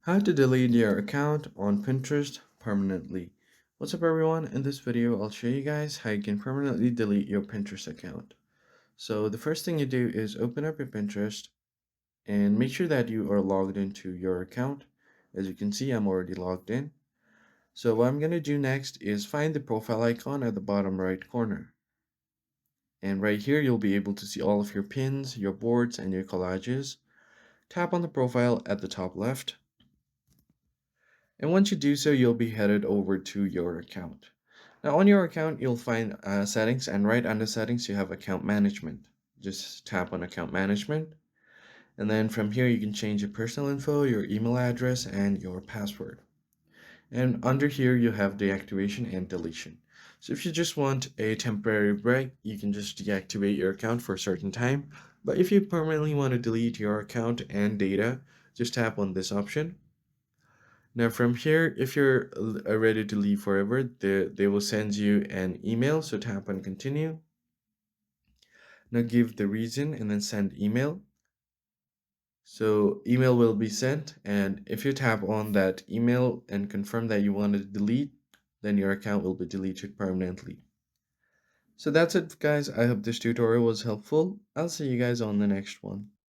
How to delete your account on Pinterest permanently. What's up everyone? In this video, I'll show you guys how you can permanently delete your Pinterest account. So the first thing you do is open up your Pinterest and make sure that you are logged into your account. As you can see, I'm already logged in. So what I'm going to do next is find the profile icon at the bottom right corner. And right here, you'll be able to see all of your pins, your boards, and your collages. Tap on the profile at the top left. And once you do so, you'll be headed over to your account. Now on your account, you'll find settings, and right under settings, you have account management. Just tap on account management. And then from here, you can change your personal info, your email address, and your password. And under here, you have deactivation and deletion. So if you just want a temporary break, you can just deactivate your account for a certain time. But if you permanently want to delete your account and data, just tap on this option. Now from here, if you're ready to leave forever, they will send you an email. So tap on continue. Now give the reason and then send email. So email will be sent, and if you tap on that email and confirm that you want to delete, then your account will be deleted permanently. So that's it guys. I hope this tutorial was helpful. I'll see you guys on the next one.